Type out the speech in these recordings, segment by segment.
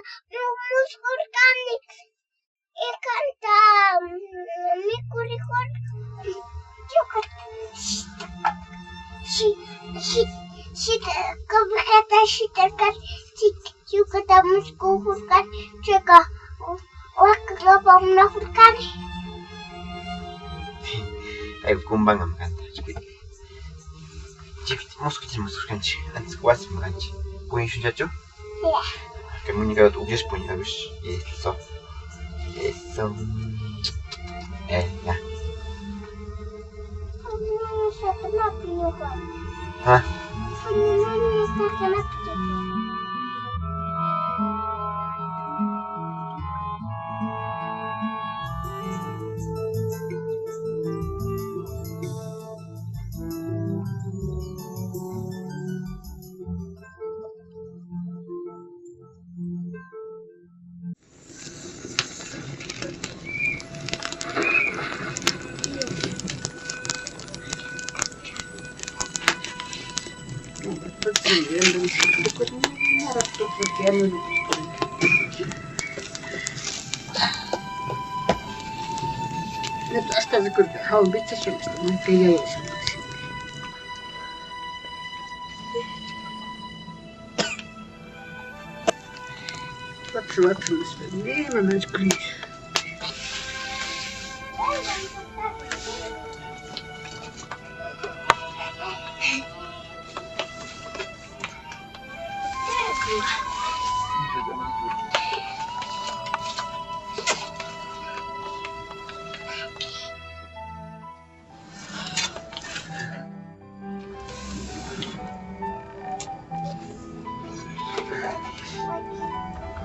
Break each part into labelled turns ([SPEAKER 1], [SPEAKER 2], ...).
[SPEAKER 1] muskurkani ikan mikurikon juga si kebeta si terkan juga muskurkan juga waktu menahurkan.
[SPEAKER 2] Ayo kumbang am kanta chipit muskurkan chi antes was manchi puin shujacho
[SPEAKER 1] Ya.
[SPEAKER 2] que muñeca tu ugis puin abis eso ya
[SPEAKER 1] Kenapa juga?
[SPEAKER 2] hah
[SPEAKER 1] Kenapa?
[SPEAKER 3] Hasta de que how bit se suele estar que ya es. What nee, maar mensen kunnen.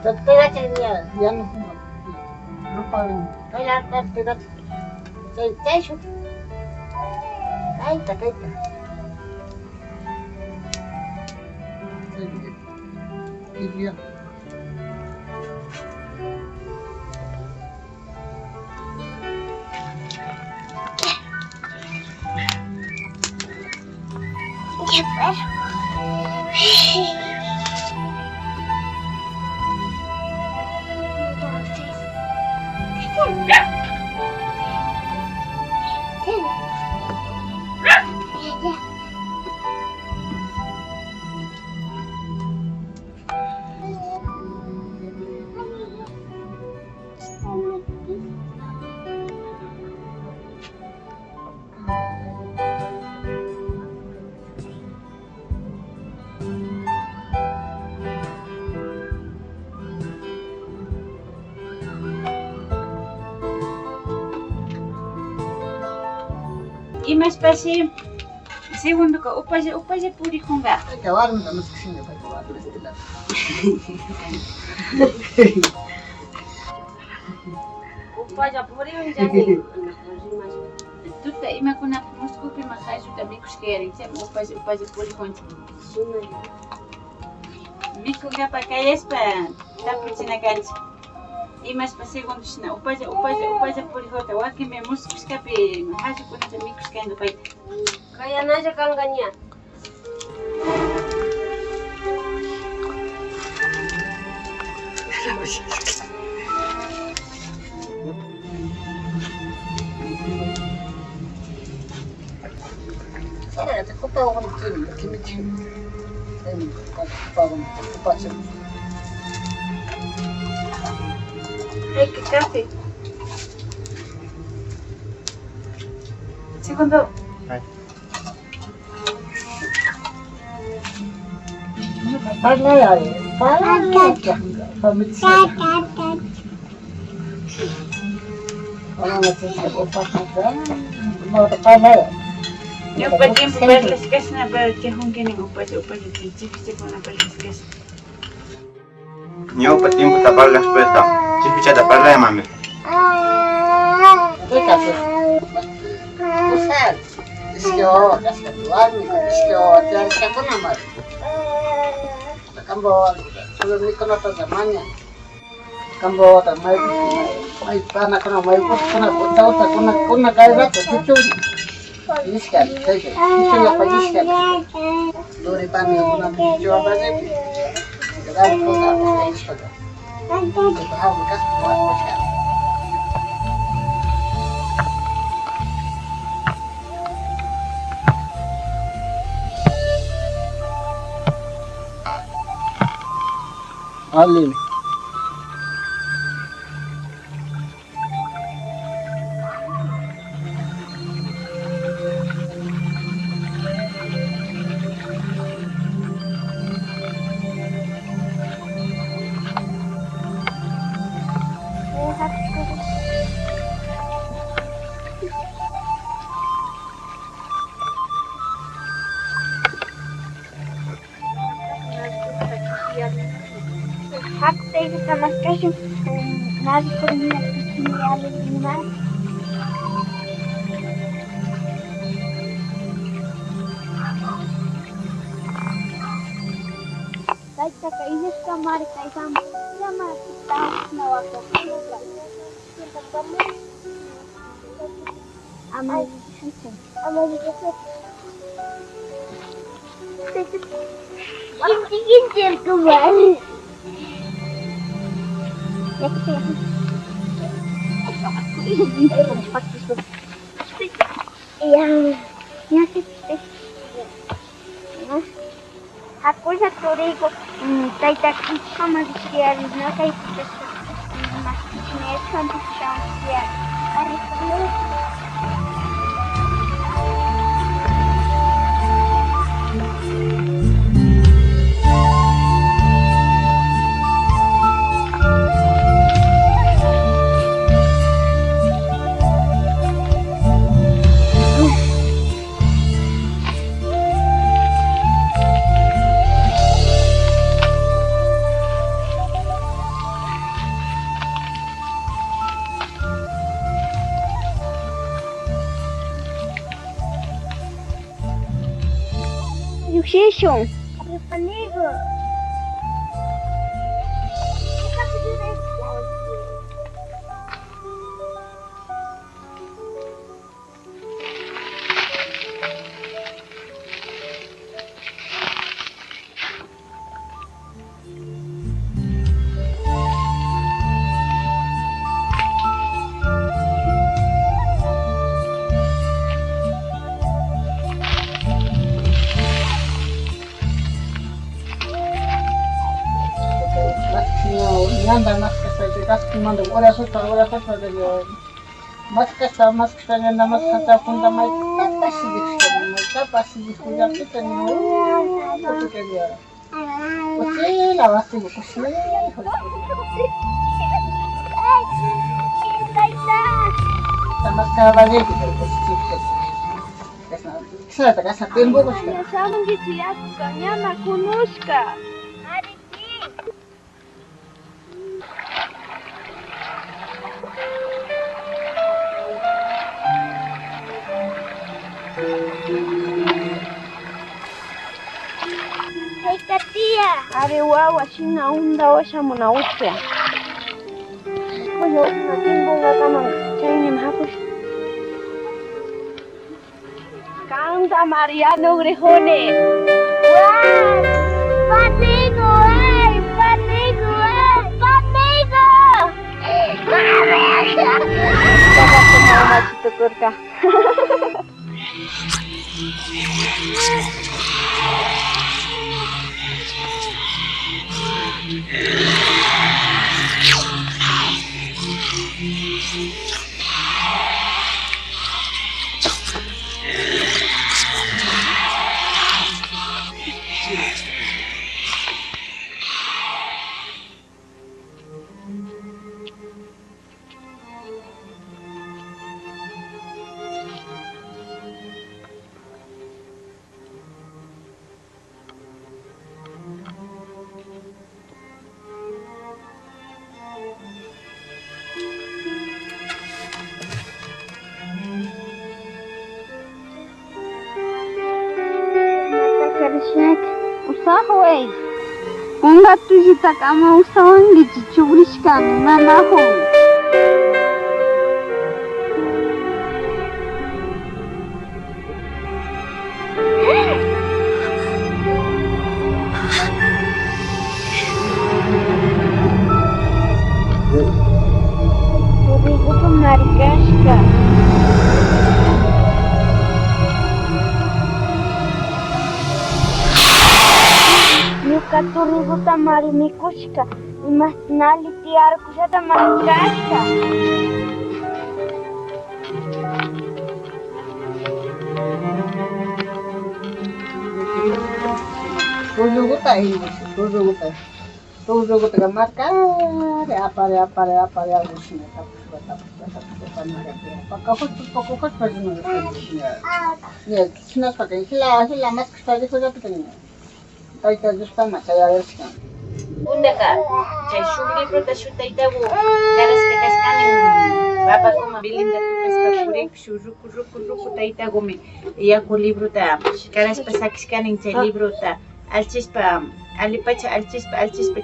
[SPEAKER 3] Dokter aja yang lupa kayak tidak saya sudah kayak iya
[SPEAKER 4] Imas pasi segundo ka upaje puri konga.
[SPEAKER 3] Acabar me estamos haciendo para acabar por este lado.
[SPEAKER 4] Upaje puri unjani. Tuta ima kuna muskupi makai sudah mikus kering cem upaje puri konci. Miku gapa kayes pa tapi cina ganci. Imas pa segundo shina upaje puri hota waki me muskus kapi haji kuna mikus kendo pai.
[SPEAKER 5] Kaya naja kanganya.
[SPEAKER 3] Saya tak tahu orang kini. Lupa sih.
[SPEAKER 4] Que café. Segundo.
[SPEAKER 3] Parla ya. Orang macam apa saja. Mau parla ya.
[SPEAKER 4] Eu pedi para las casas na para que hongue nem upaje que chipi na para las casas.
[SPEAKER 2] Yo pa tiempo tapar las puertas. Chipicha tapar la mami.
[SPEAKER 3] Kita tu. Usah. Istiwa, dasar tuan, istiwa, tiada siapa nama. Kambo, sebelum ni kena tahu zamannya. Kambo, tak mai tanah kena mai pun kena tahu tak kena kaya rata cucu. Ini sekali, cucu apa ini sekali. Dua ribu kena cucu apa sih? Sekarang kau tak pakai sekali.
[SPEAKER 1] Nanti
[SPEAKER 3] Itu hal bekas buat masyarakat. Alim.
[SPEAKER 1] lihat Hak tegen sama sekali nasi kuning di sini ada di mana? Kita kayaknya kamar kayak sama kita nawa ke kita kamu amal Kintir kembali. Ya kita yang kita aku satu ribu kita sama dia na kayak kita masih cantik ya hari ini Education. Ada penigo.
[SPEAKER 3] Anda mas kasih kasih mandu orang susah dari mas kasih anda mas kata pun damai apa sih disini kita ni itu dia okey lah pasti kusni sama sekali kita pasti saya tak kasih tempo kusni
[SPEAKER 1] Sama gitu ya, bukannya Nakunuska. Katia, arewawa sina unda osha muna upya. Koyo natimbo kama chaini mhapush. Canta Mariano Grejone. Wow! Patigo, patigo, patigo. Dapat semua masih tukurka. Usaha wey. Unga tujita kama usawangi chichurishka nanaho. Haturikuta marimikushka, imasnali tiarkushata mankashka.
[SPEAKER 3] Tujuguta ini, tujuguta marcar, apare agusnya, ya, sini pakai hila mas sekali saja pakai. Kita just sama saya reskan.
[SPEAKER 4] Unda ka, chay shuk libro ta shutaitabu, karas que kaskanin, papa como bilinda tu kaskapurik, ruku taitagumi, yaku libro ta, karas pa sakiskanin chay libro ta, alchispa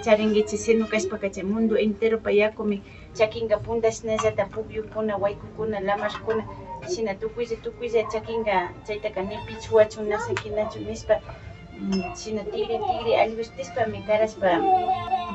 [SPEAKER 4] charingichi sinu kaspa kache mundo entero pa yakumi, chakinga pundas nesa ta pubyu kuna, waiku kuna, lamar kuna, sina tukuiza chakinga, chayta kanipi chuachu nasa kinachu nispa, sino tigre algustispa mi karaspa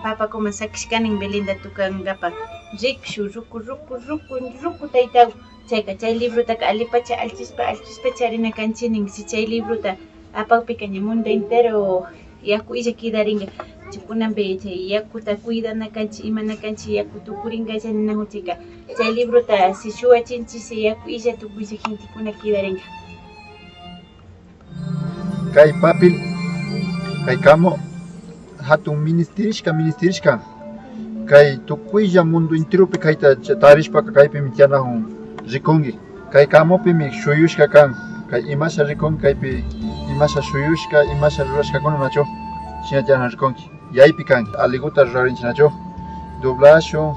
[SPEAKER 4] papa como sakishkanin belinda tukangapa rikshu ruku taitaw chayka chay libro taka alipacha alchispa charina kanchinin si chay libro ta apawpi kaña mundo entero yaku illa kidaringa chikunambe chay yakuta cuidana kanchi imana kanchi yaku tukuringa chaninahu chayka chay libro ta si shuwachinchi si yaku illa tukuylla gentikuna kidaringa.
[SPEAKER 6] Kay papel, kay kamo, hatun ministerishka, kay tukuylla mundo enteropi kayta tarishpa kaypi mitianahun rikongi, kay kamopi mi shuyushka kan, kay imasha rikon kaypi imasha shuyushka, imasha rurashka kuna nacho, shinatiana rikongi, yaypi kan, aliguta rurarinchi nacho, doblasho,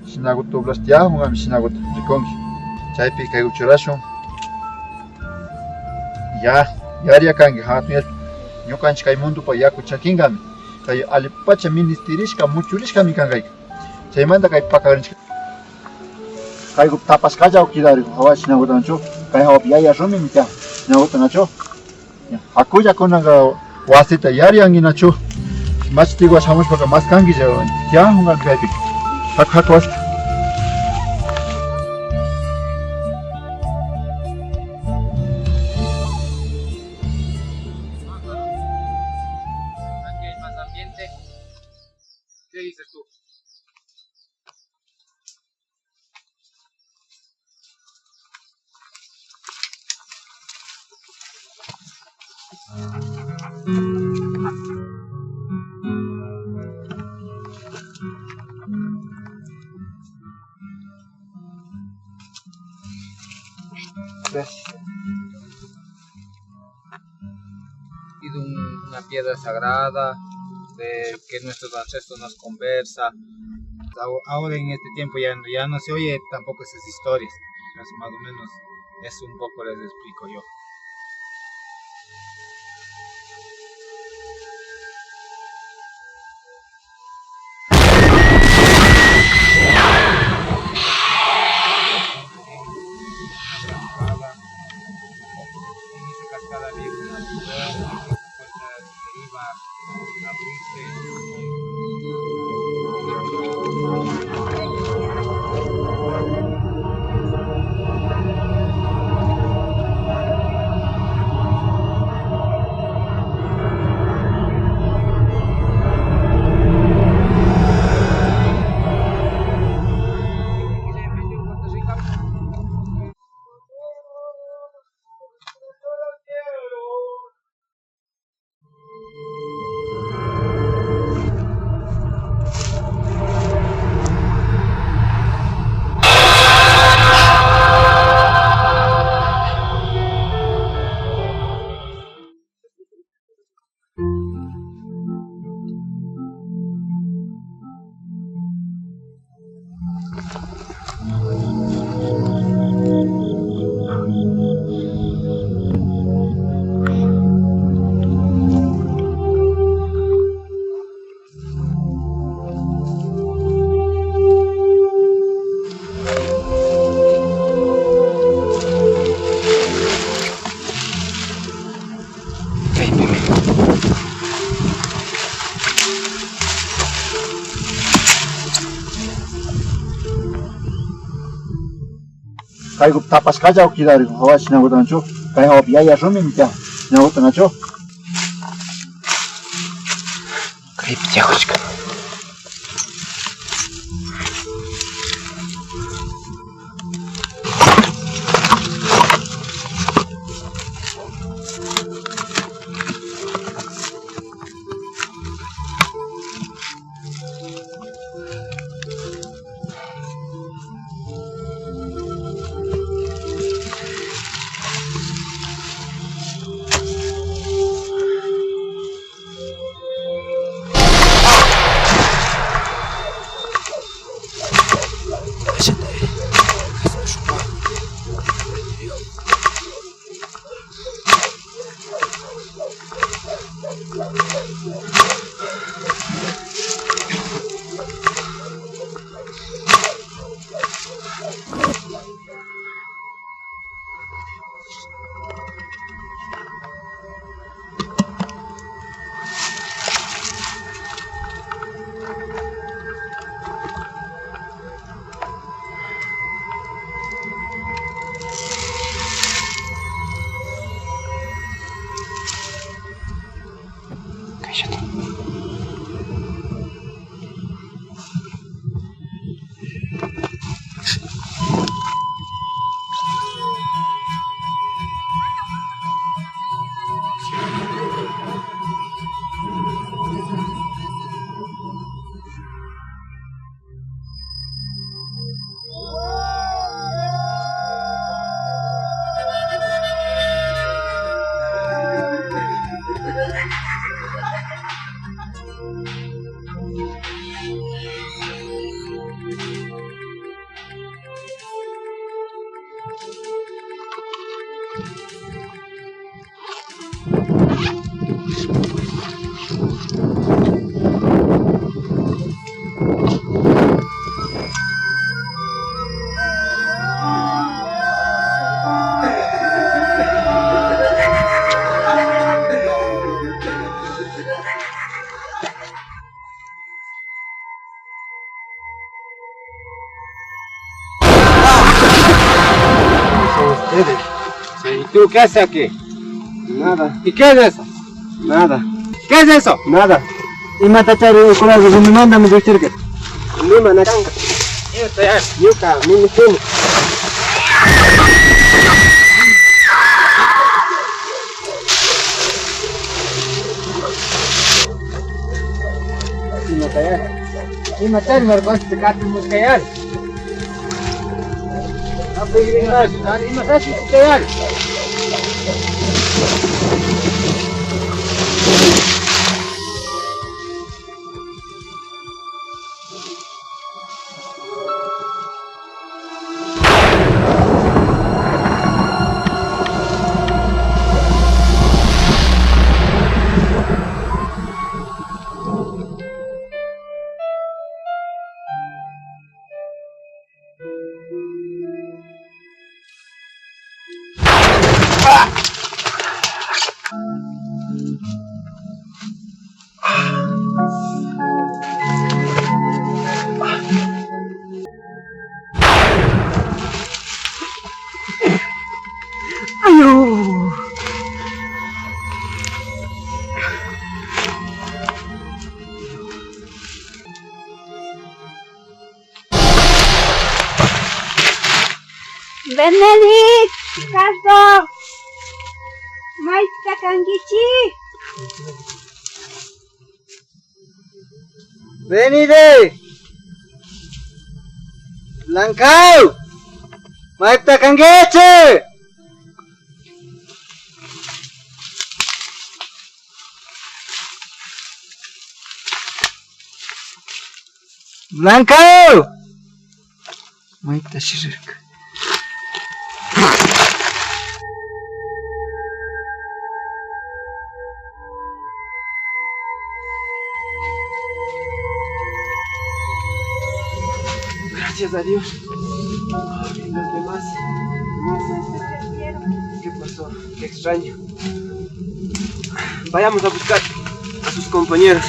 [SPEAKER 6] shinagut doblastiahun am shinagut rikongi, chaypi kay uchurashun, Yaria kangi hatu ñukanchik kay mundo pa yaku chakingami kay alipacha ministerishka muchurishka mi kangay chaymanta kay pakarinchik kay gup tapas kallaw kidari hawa shinaguta nacho kay hawa yaya rumi mitya shinaguta nacho hakulla kunanga wasita yariangi nacho mas tigua shamushpaka mas kangi ya hungan kaypi haku wasita.
[SPEAKER 7] ¿Qué dices tú?
[SPEAKER 6] Gracias.
[SPEAKER 7] Y de una piedra sagrada, de que nuestros ancestros nos conversa. Ahora en este tiempo ya no se oye tampoco esas historias, más o menos es un poco les explico yo. En esa cascada había una puerta que iba a abrirse.
[SPEAKER 6] Kay gup tapas kallaw kidari hawa shinaguta nacho kay hawa yaya rumi mitya shinaguta nacho
[SPEAKER 2] Kaypi yakushka.
[SPEAKER 7] ¿Y tú qué haces aquí?
[SPEAKER 3] Nada,
[SPEAKER 7] ¿Y qué es eso?
[SPEAKER 3] nada,
[SPEAKER 7] ¿Qué es eso?
[SPEAKER 3] nada. Ima tachari con algo que me manda me dice que. Lima na kanga. Yuka, mimi kini. Ima tayari. Ima tayari marcos te kati muskayal. Apa ini mas? Ima sasi muskayal.
[SPEAKER 1] Benedict! Każdo! Majska kangici!
[SPEAKER 3] Benide! Langkau! Maipta kangeche! Langkau! Maipta shirirka. Gracias a Dios. ¿Y los demás? ¿Qué pasó? Qué extraño. Vayamos a buscar a sus compañeros.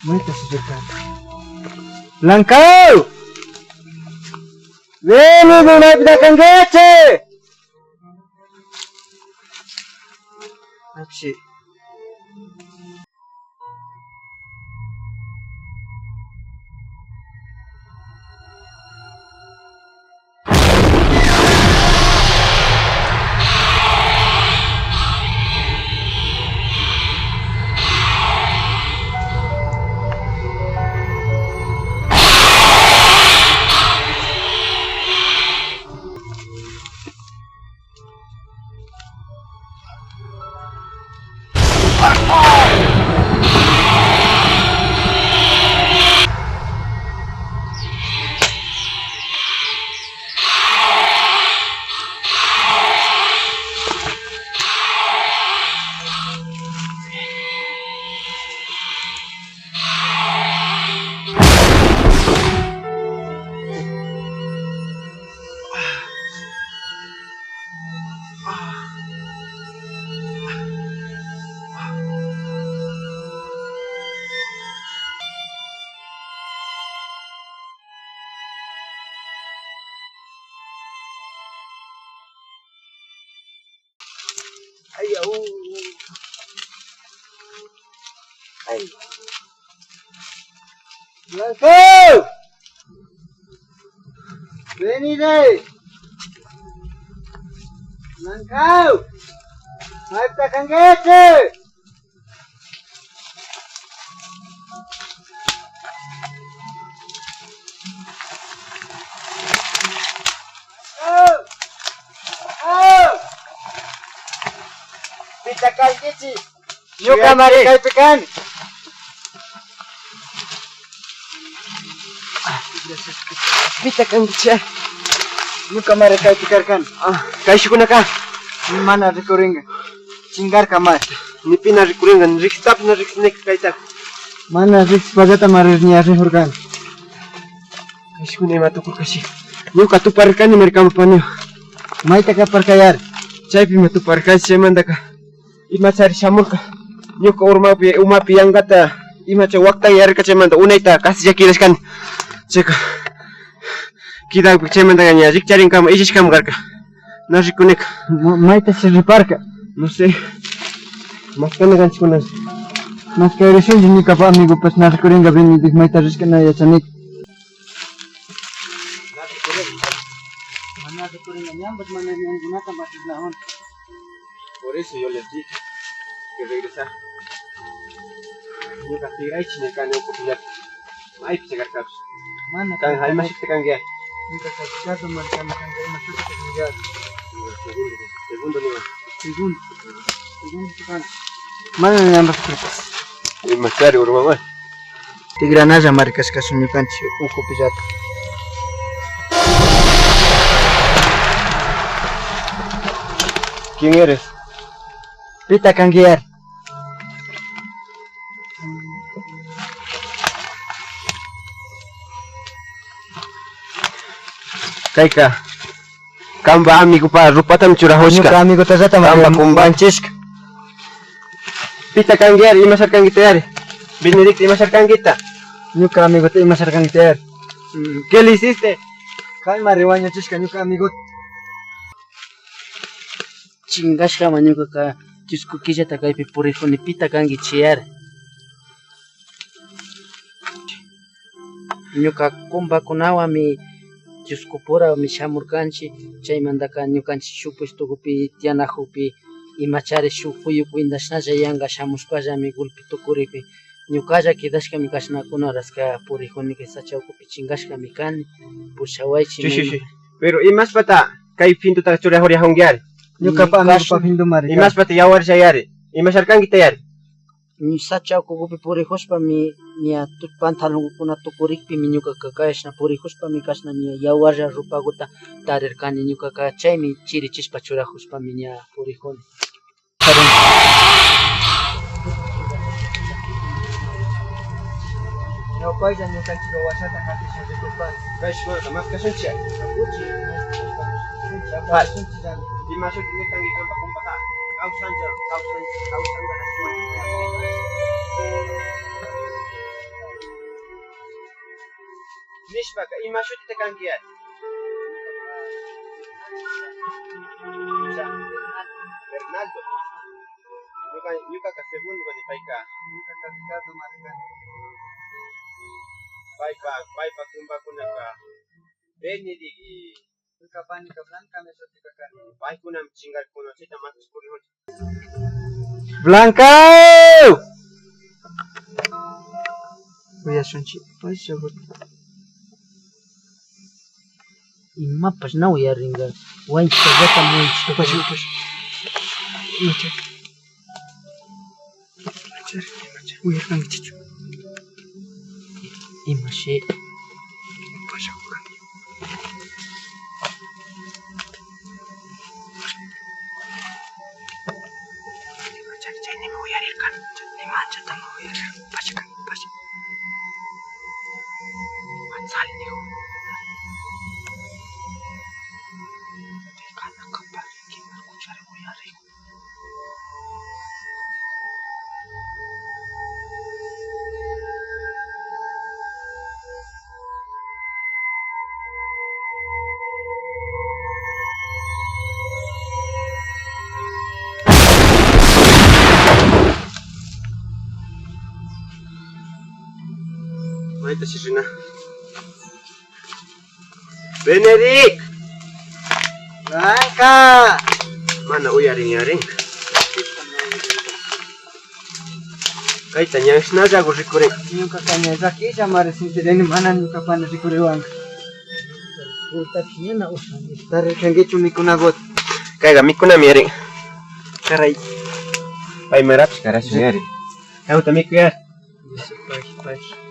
[SPEAKER 3] Muita se cerca. Langkau! Veni do na pita kangeche! Apsi. Langkau! Veni deh! Langkau! Mai pita kangeche! Pita kangeche! Nyuka mari kai pikan! Pita kangeche! Nyuka mari kai pikarkan!
[SPEAKER 2] Kaishi kuna ka?
[SPEAKER 3] Mana rikuringa? Chingar kamar.
[SPEAKER 2] Ni pina rikuringa, ni rikstap na riksnek kaita.
[SPEAKER 3] Mana riks pagata marir ni ari hurkan.
[SPEAKER 2] Kaishi kuna ima tukur kashi. Nyuka tu parkan ni mereka mapanyo.
[SPEAKER 3] Mai taka perkayar.
[SPEAKER 2] Cai pi matu parkan semanda ka. Ima cari samur ka. Nyuka uma pi yang kata. Ima cai wakta yar ka semanda unaita kasih jakiras kan. Ceka. Kita semanda kan ya rik cari kamu isis kamu garka. Nasi kunek.
[SPEAKER 3] Mai ta se reparka.
[SPEAKER 2] No sé. Mas kana kan sikuna.
[SPEAKER 3] Mas kaya resun jini kapa amigo pas nasi kuringa veni dik mai ta riskana ya chanik. Mana rikuringa nyambat mana yang gunakan masih lahon.
[SPEAKER 2] Por eso yo les dije que regresar. Yo casi ay chine kan yo popular. Ay pisa garkaps.
[SPEAKER 3] Mana
[SPEAKER 2] Kan hay masih tekan gaya.
[SPEAKER 3] Nunca casado marcamos kan kaya masuk ke penjara.
[SPEAKER 2] Segundo nivel.
[SPEAKER 3] Segundo kan. Mana yang berkutas?
[SPEAKER 2] El más caro, mamá.
[SPEAKER 3] Tigra naja marcas kasunyukan si uko pijat.
[SPEAKER 2] ¿Quién eres?
[SPEAKER 3] Pita kangiar.
[SPEAKER 2] Kaika. Kamba amigo pa rupatam churahoshka.
[SPEAKER 3] Nyuka amigo tazata
[SPEAKER 2] Kamba
[SPEAKER 3] marcas.
[SPEAKER 2] kumbanchisk. Pita kangiar, imasar kangitayari. Benedict, imasar kangita.
[SPEAKER 3] Nyuka amigo te imasar kangiar.
[SPEAKER 2] ¿Qué le hiciste?
[SPEAKER 3] Kay marihuana chiska nyuka amigo. Chingash kama nyuka ka chisku kija takai pi puriho ni pita kangi chiar. Nyuka kumba kunawa mi chisku pura mi shamur kanchi chay mandaka nyukanchi shupush tukupi tiana hupi imachari shupuyu kuindashnaja yanga shamushpaja mi gulpi tukuripi nyukalla kidashka mi kashna kunaraska purihuni que sachaukupi chingashka mi kani pushawaichi.
[SPEAKER 2] Sí. Pero imas pata kay pintu ta chura horia hongiar.
[SPEAKER 3] Nyuka pa amigo pa pindu mari.
[SPEAKER 2] Imas pata yawar sayari. Imasar kangitayari.
[SPEAKER 3] Ni sachaukupi purihushpa mi nia tu pantalon kuna tukurikpi mi nyuka kakashna purihushpa mi kashna nia yawarra rupaguta tarirkani nyuka ka chaymi chirichispa churahushpa mi nia purihuni. No paisa nyuka chigo wasata katisha de kulpas.
[SPEAKER 2] Kaish más kasuncha.
[SPEAKER 3] Uchi.
[SPEAKER 2] Pas. Dimasuk ni tangi kamba kumpata. Kau sanja na semua. nishpaka ima shutita kanki ari? Bernardo. Ñuqaqa segundo kani payqa.
[SPEAKER 3] Ñuqaqa Ricardo Maricano.
[SPEAKER 2] Paypa kumbakunaqa Benedict y
[SPEAKER 3] Panica Blanca me soticacani.
[SPEAKER 2] paykunam chingarkunachita matuspurikunchik. Blanca! Uyashunchik, seguro.
[SPEAKER 3] Imapas na uyaringa. Wanchita gata muichita.
[SPEAKER 2] Pash. Uyarkankichu.
[SPEAKER 3] Imashi.
[SPEAKER 2] Maita sirina. Benedict!
[SPEAKER 3] Blanca!
[SPEAKER 2] Mana uyaring. Kaita nyang snajago rikure.
[SPEAKER 3] Ñuqaqa ñallaki llamarisintiri mana ñuqapana rikuriwanqa. Utapish ñana ushan.
[SPEAKER 2] Tarrikankichu mikunagut. Kayqa mikunami yarin. Karay. Paymarapish karashun yarin. Kauta mikuyar.
[SPEAKER 3] Pash.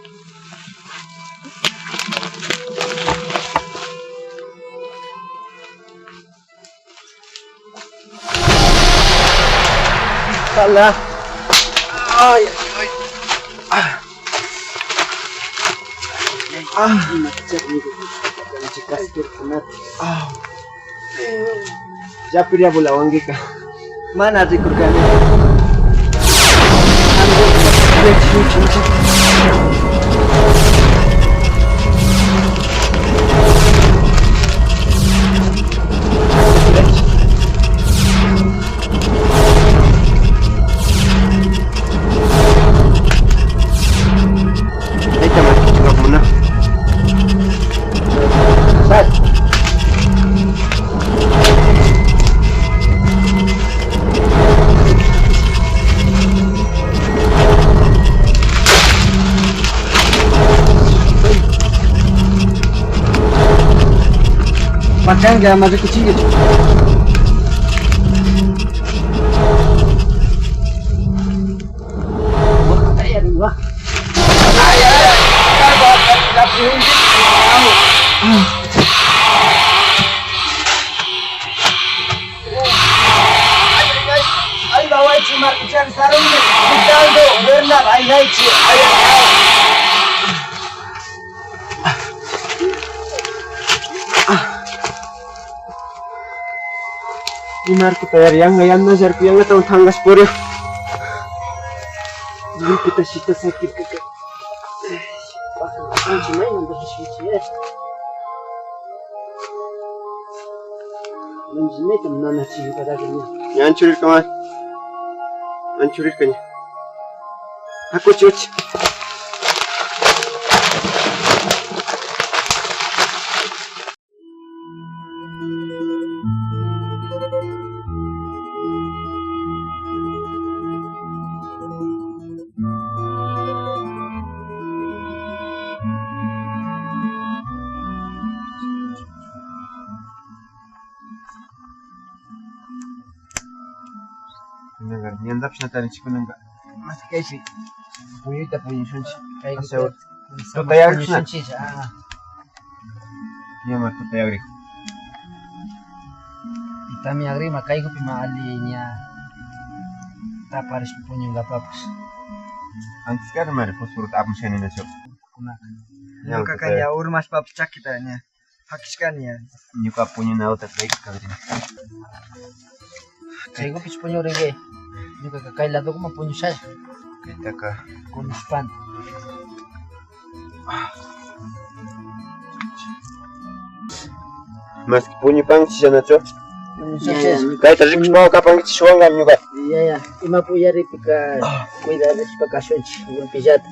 [SPEAKER 2] Salah. Ay. Japir ya bola wangika.
[SPEAKER 3] Mana rikurgani? Makan gak masuk kecil gitu. Wah. Ay bawa cuma bicara sarung ni. Ronaldo, Bernard, ay naik sih.
[SPEAKER 2] Marco tayar yang nazar ku yang tahu tanggas pore. Jadi kita sita sakit ke. Bahkan cuma yang bersih-bersih. Menjadi teman sih kata dia. Yang curi kawan. Hancurkan kan. Aku cuci. Nyandap na tayo si kunang
[SPEAKER 3] Mas kasi puyo ta puyo shunchi. Kay
[SPEAKER 2] Asawat.
[SPEAKER 3] ko
[SPEAKER 2] Tutayag na.
[SPEAKER 3] shunchi.
[SPEAKER 2] Iya mar tutayag rin.
[SPEAKER 3] Itami agri makai ko pimaali niya. Taparis punya enggak papus.
[SPEAKER 2] Antes ka na mar posurut apong siya nila siya.
[SPEAKER 3] Kunak.
[SPEAKER 2] Yang
[SPEAKER 3] Kakaknya urmas papus cakitanya. Hakiskan ya.
[SPEAKER 2] Nyuka punya nautat baik ka rin.
[SPEAKER 3] Kay ko pis punyo rege. Yung kakakailado ko mapunyo siya.
[SPEAKER 2] Kita ka.
[SPEAKER 3] Kunispan.
[SPEAKER 2] Maski puñupanchis yanachu.
[SPEAKER 3] Kayta
[SPEAKER 2] riqspaqa kapankichis shuwanqami ñuqa.
[SPEAKER 3] Ya, ima puyaripika cuidarishpa kashunchik pillata.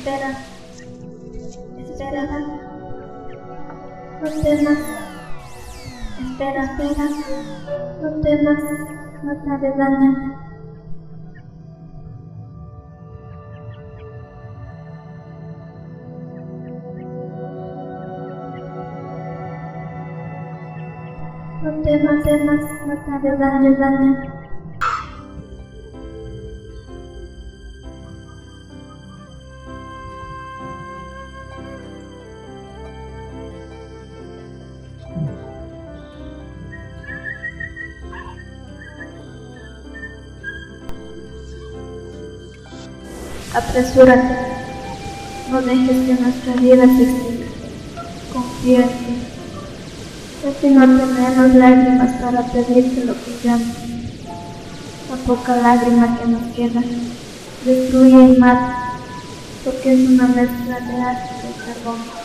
[SPEAKER 1] Espera. Espera. No temas. Espera, espera. No temas. No te haré daño. No temas, no te haré daño. Apresúrate. No dejes que nuestra vida se extinga. Confía en ti. Casi no tenemos lágrimas para pedirte lo que llamas. La poca lágrima que nos queda destruye y mata, porque es una mezcla de ácido y carbón.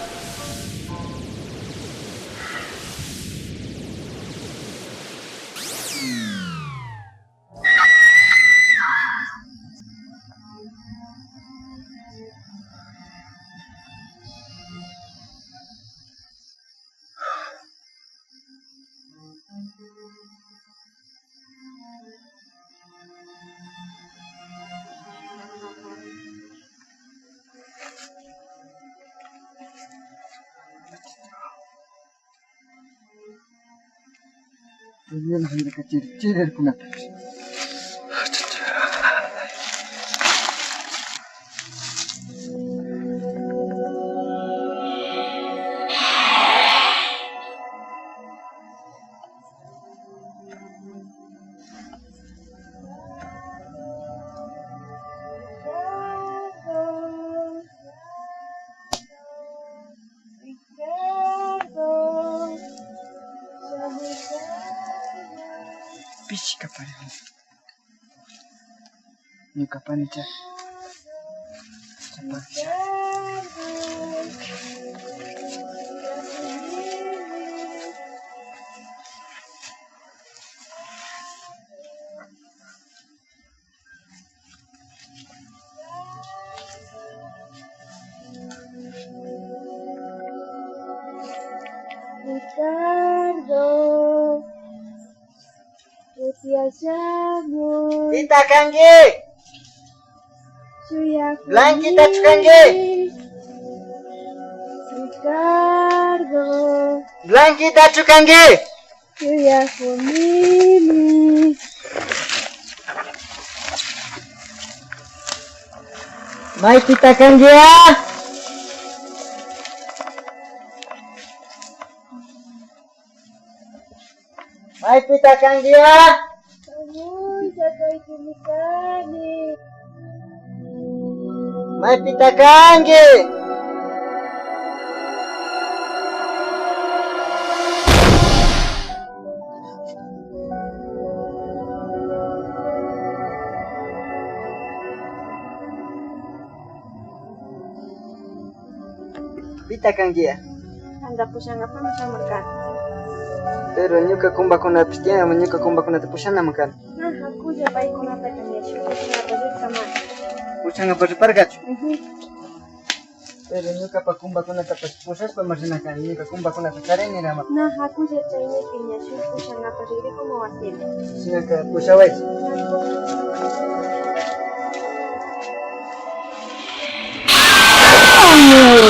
[SPEAKER 3] Primero hay que chirir con la Pisca para mí. Mi capanicha.
[SPEAKER 1] Ricardo, yo te llamo.
[SPEAKER 3] Tita Kangi, Blanquita Chukangi,
[SPEAKER 1] Ricardo,
[SPEAKER 3] Blanquita Chukangi.
[SPEAKER 1] yo ya comí.
[SPEAKER 3] Mai Tita Kangi Mai Tita Kangi
[SPEAKER 1] Uy, ya estoy con mi carne.
[SPEAKER 3] Mai Tita Kangi. Tita Kangi.
[SPEAKER 4] Anda pushanga pa makan.
[SPEAKER 3] Pero nyuka kumba kuna pistiana, nyuka kumba kuna tepushana makan.
[SPEAKER 4] Nah, aku ja baik kuna pa kanya shuka na bajut sama.
[SPEAKER 3] Pushanga pargacho. Pero nyuka pa kumba kuna tapusas pa masina kan, nyuka kumba kuna takareni rama.
[SPEAKER 4] Nah, aku ja chayne kanya shuka pushanga pa riri como wasil.
[SPEAKER 3] Nyuka pushawais.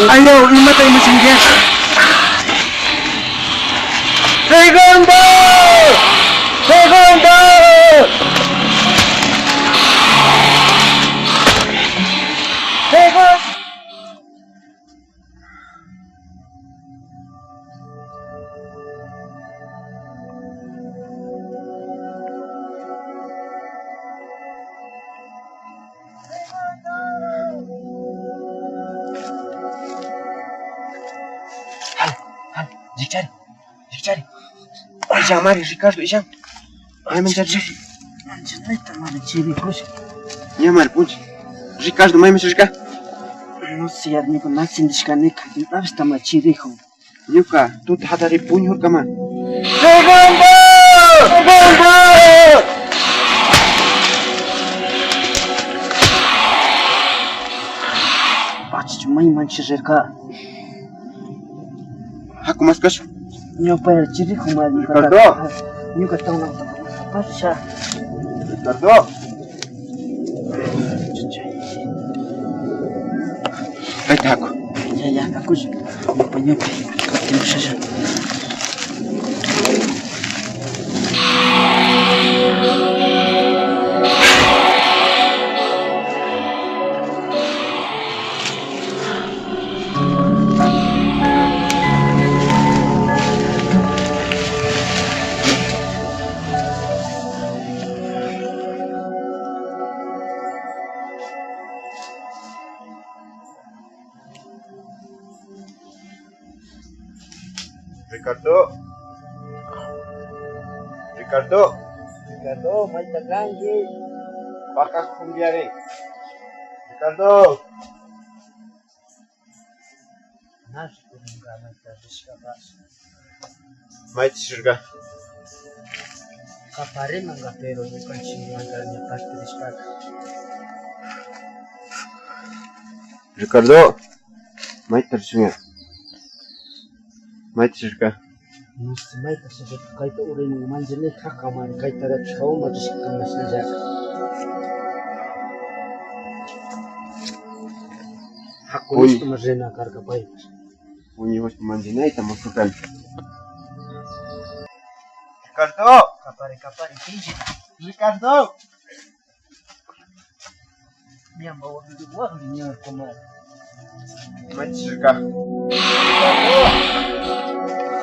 [SPEAKER 2] Ayaw, imatay mo siyang gas. Segundo! Segundo! Jikchari. Ijang mari Ricardo ijang. Ay menjadi.
[SPEAKER 3] Anjaneta mari chiri kush.
[SPEAKER 2] Ya mari punch. Ricardo mai mesrika.
[SPEAKER 3] No sé, amigo, Maxim Dishkanek, hasta machirijo.
[SPEAKER 2] Yuka, tu te hadari puño kama.
[SPEAKER 3] Bach, mai manchirka.
[SPEAKER 2] Haku mas kasho.
[SPEAKER 3] Nyo para chirijo mari.
[SPEAKER 2] Ricardo.
[SPEAKER 3] Nyo tahu nak pasha.
[SPEAKER 2] Ricardo. Ay taku.
[SPEAKER 3] Ya, aku je. Nyopi. Kamu saja.
[SPEAKER 2] Ricardo,
[SPEAKER 3] Mai takangi.
[SPEAKER 2] bakak kumbiare. Ricardo.
[SPEAKER 3] Nas kurunga mai tadishka bas.
[SPEAKER 2] Mai tishirga.
[SPEAKER 3] Kapare manga pero bukan manganya tadishka.
[SPEAKER 2] Ricardo. Mai tersunga. Mai tishirga.
[SPEAKER 3] Muslimai tersebut kait orang yang manjene hakaman kait ada cau majlis kemas saja. Hakun itu mazena karga baik.
[SPEAKER 2] Punya was pemanjina itu masukkan. Ricardo.
[SPEAKER 3] Kapare tinggi.
[SPEAKER 2] Ricardo.
[SPEAKER 3] Yang bawa dunia kemar.
[SPEAKER 2] Mai tishirga.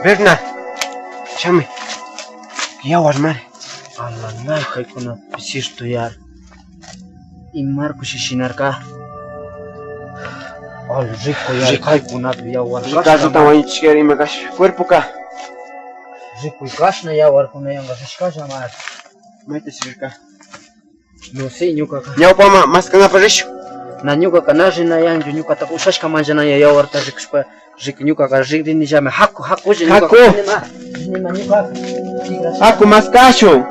[SPEAKER 2] Bernard. Chame. Ya warmare.
[SPEAKER 3] Allah nai kai kuna pisir tu yar. Imar kushishinar ka. Al rico yar kai kuna ya war.
[SPEAKER 2] Ricardo tamanho de me gash cuerpo ka.
[SPEAKER 3] Rico gash na ya war kuna yang gash ka jamar.
[SPEAKER 2] Mai tishirga.
[SPEAKER 3] No sei nyuka ka.
[SPEAKER 2] Nyau pama mas kanga parisho.
[SPEAKER 3] Na nyuka ka na jina yang nyuka ta usash ka manjana ya war ta rikshpa. Nyuka ka jigdi ni jame haku je nyuka.
[SPEAKER 2] Haku.
[SPEAKER 3] Ni ma nyuka.
[SPEAKER 2] Haku mas cacho.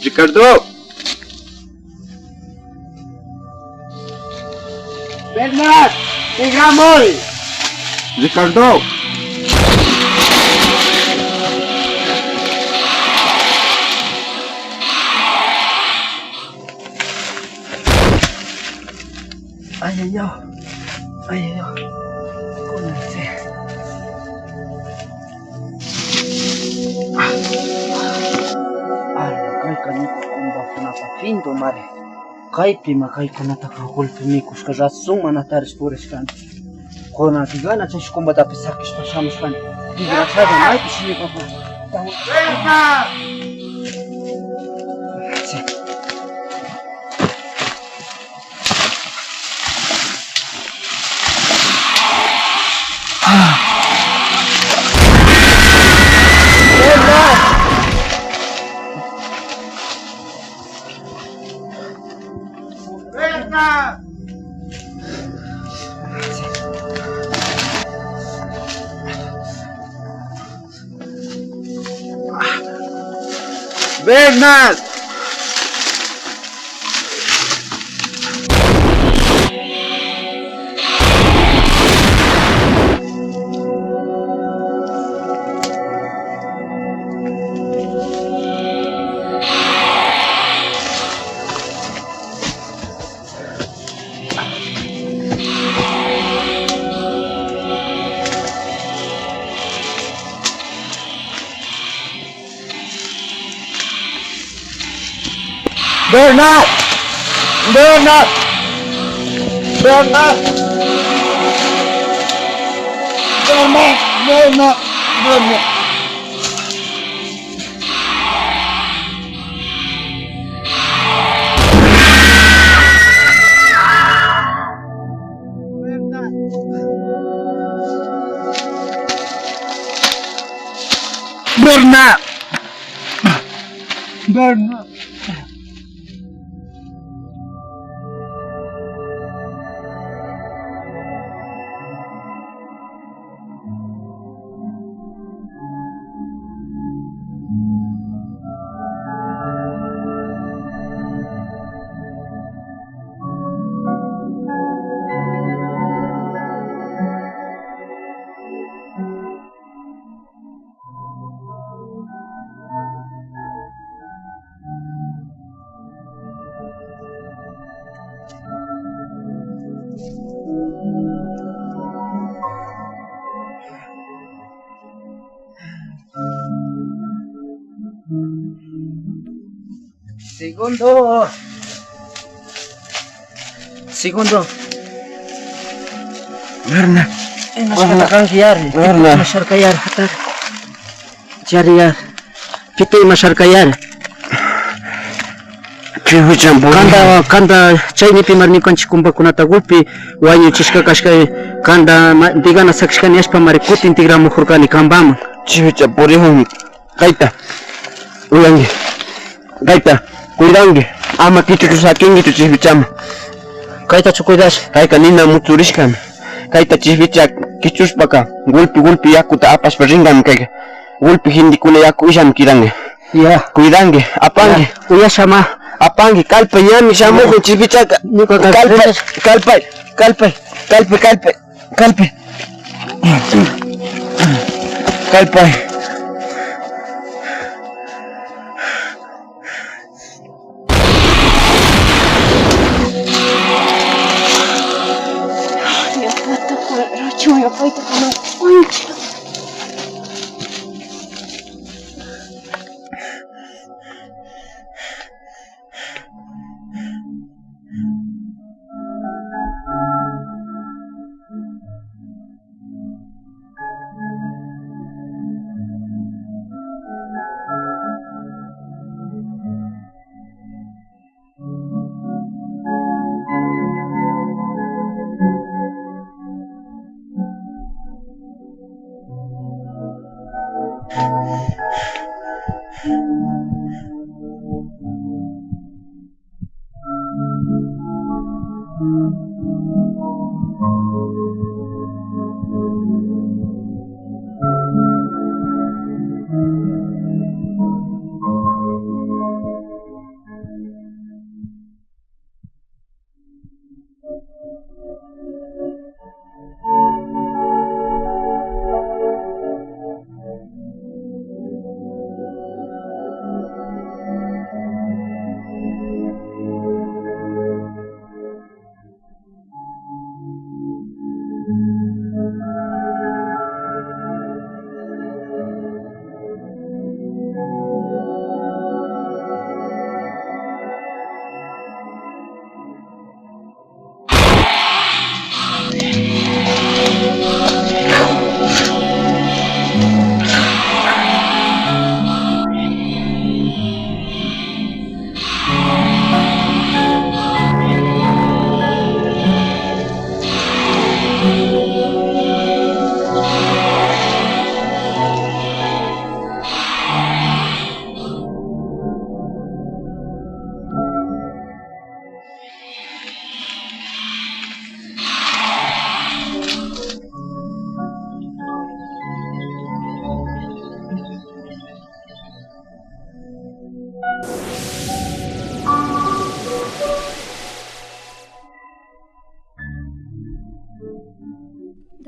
[SPEAKER 2] Ricardo.
[SPEAKER 3] Bernard, llegamos.
[SPEAKER 2] Ricardo.
[SPEAKER 3] Ay, ¿cómo dice? Kai kaniko kumba kuna papindo mare. Kai pima kai kuna taka golpe mikus kaza suma na taris pores kan. Kona tigana chash kumba da pisakis pasamos kan. Desgraçada mai pisini papa.
[SPEAKER 2] Bernard!
[SPEAKER 3] Bernard! Bernard! Bernard! Bernard! Bernard! Bernard!
[SPEAKER 2] Berna. Berna.
[SPEAKER 3] Segundo.
[SPEAKER 2] Berna.
[SPEAKER 3] Masyarakat kayar.
[SPEAKER 2] Berna.
[SPEAKER 3] Masyarakat kayar. Hatar. Cari ya. Kita masyarakat kayar.
[SPEAKER 2] Chihucham
[SPEAKER 3] Kanda chay ni primar ni kanchi kumba kunata gulpi wañu chishka kashka kanda digana sakshka ni ashpa mari kutin tigra mujurkani kambama.
[SPEAKER 2] Chihucham porihun. Gaita. Ulangi. Gaita. Cuidangi. Ama kitu sakingi tu chihucham.
[SPEAKER 3] Kaita chukuidas.
[SPEAKER 2] Kaika nina muturishkan. Kaita chihucha kichuspaka. Gulpi yakuta apas paringan kaika. Gulpi hindi kuna yaku isham kirangi.
[SPEAKER 3] Ya.
[SPEAKER 2] Cuidangi. Apangi.
[SPEAKER 3] Uya sama.
[SPEAKER 2] Apangi kalpa nyami shamuhu chipichaka. Kalpa.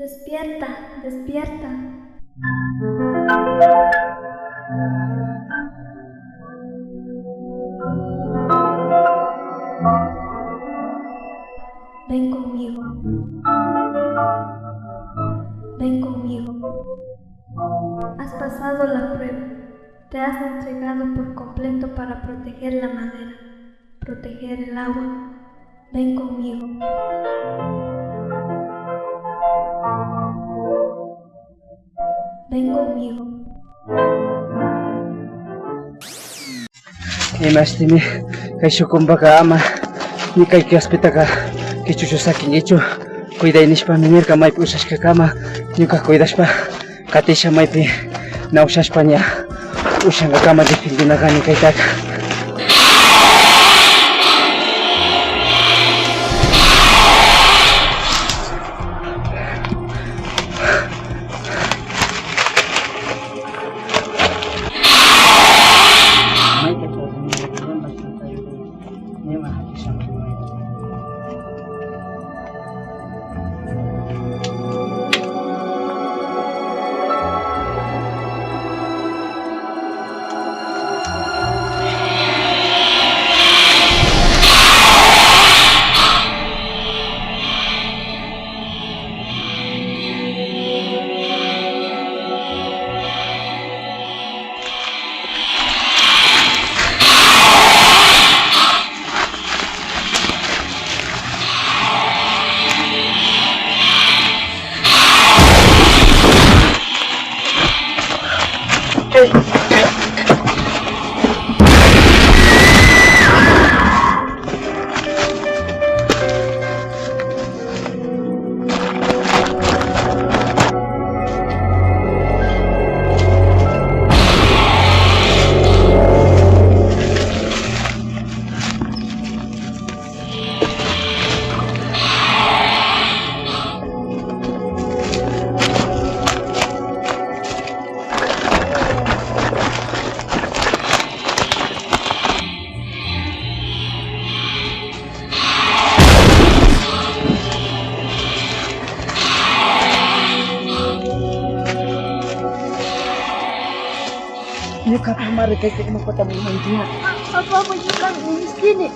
[SPEAKER 1] Despierta, despierta. Ven conmigo. Ven conmigo. Has pasado la prueba. Te has entregado por completo para proteger la madera, proteger el agua. Ven conmigo. Ven conmigo.
[SPEAKER 3] Imastimi, kay sukumbaka ama, ni kay kiaspitaka, kichuchusaki nicho, cuida inishpa minirka maypi usashka kama, ñuka cuidashpa, katisha maypi, na usashpa ña,
[SPEAKER 2] Ushanga kama defendina gani kaitaka.
[SPEAKER 3] Nyuka kamar kayak kena kota Muhammadiyah.
[SPEAKER 1] Apa menyukai di sini?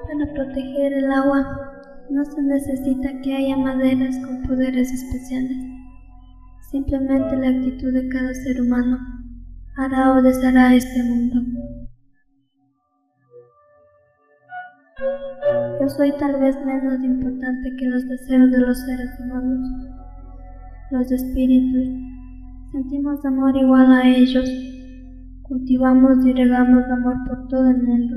[SPEAKER 1] Para proteger el agua no se necesita que haya maderas con poderes especiales. Simplemente la actitud de cada ser humano hará o deshará este mundo. Yo soy tal vez menos importante que los deseos de los seres humanos. Los espíritus sentimos amor igual a ellos. Cultivamos y regamos amor por todo el mundo,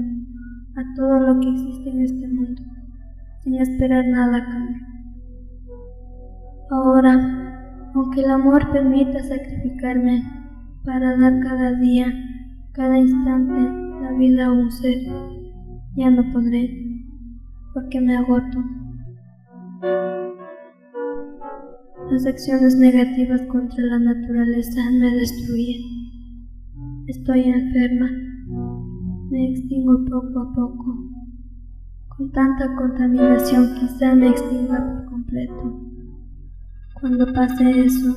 [SPEAKER 1] a todo lo que existe en este mundo. sin esperar nada a cambio. Ahora, aunque el amor permita sacrificarme para dar cada día, cada instante, la vida a un ser, ya no podré, porque me agoto. Las acciones negativas contra la naturaleza me destruyen. Estoy enferma. Me extingo poco a poco. Con tanta contaminación quizá me extinga por completo. Cuando pase eso,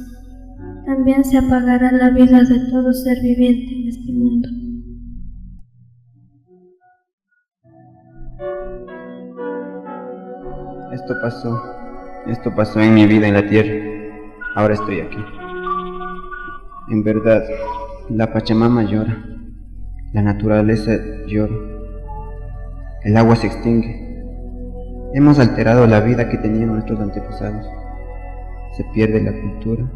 [SPEAKER 1] también se apagará la vida de todo ser viviente en este mundo.
[SPEAKER 2] Esto pasó en mi vida en la tierra. Ahora estoy aquí. En verdad, la Pachamama llora, la naturaleza llora, el agua se extingue. Hemos alterado la vida que tenían nuestros antepasados. Se pierde la cultura,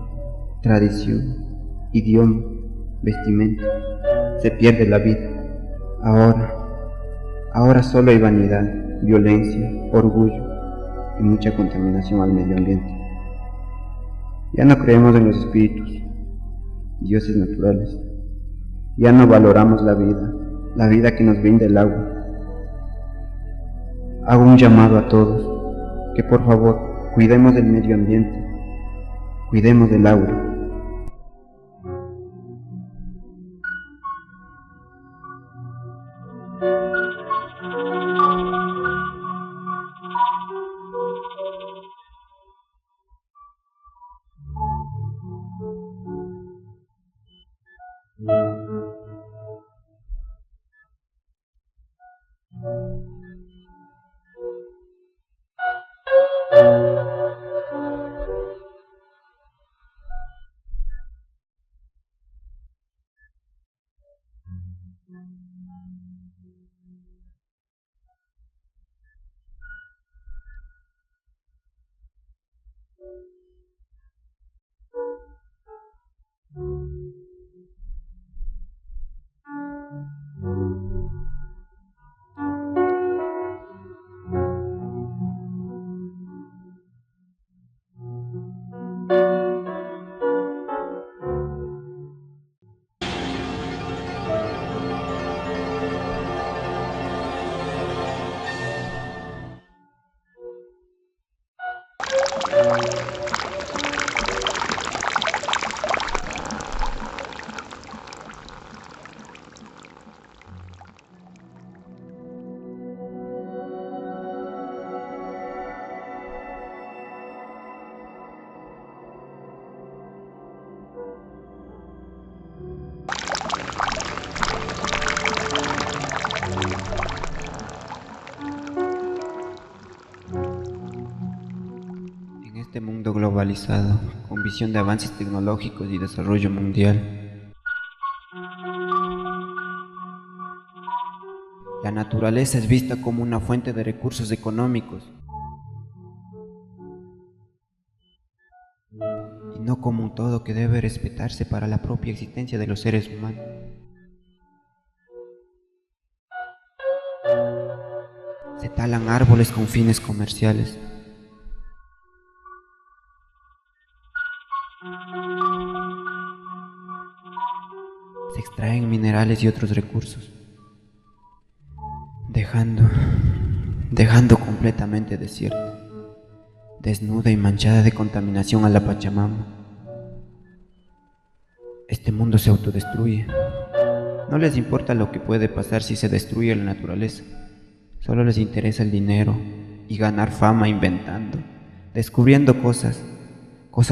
[SPEAKER 2] tradición, idioma, vestimenta. Se pierde la vida. Ahora solo hay vanidad, violencia, orgullo y mucha contaminación al medio ambiente. Ya no creemos en los espíritus, dioses naturales. Ya no valoramos la vida que nos brinda el agua. Hago un llamado a todos, que por favor cuidemos del medio ambiente, cuidemos del agua. En este mundo globalizado, con visión de avances tecnológicos y desarrollo mundial, la naturaleza es vista como una fuente de recursos económicos y no como un todo que debe respetarse para la propia existencia de los seres humanos. Se talan árboles con fines comerciales. Se extraen minerales y otros recursos, dejando completamente desierta, desnuda y manchada de contaminación a la Pachamama. Este mundo se autodestruye. No les importa lo que puede pasar si se destruye la naturaleza. Solo les interesa el dinero y ganar fama inventando, descubriendo cosas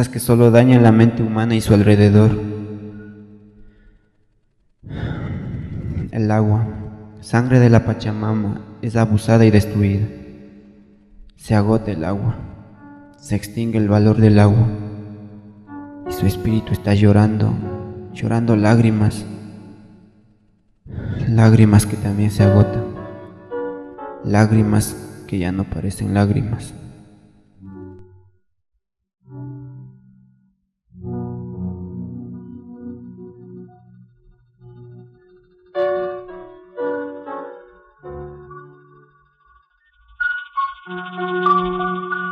[SPEAKER 2] que solo dañan la mente humana y su alrededor. El agua, sangre de la Pachamama, es abusada y destruida. Se agota el agua, se extingue el valor del agua y su espíritu está llorando lágrimas que también se agotan, lágrimas que ya no parecen lágrimas.
[SPEAKER 1] Thank you.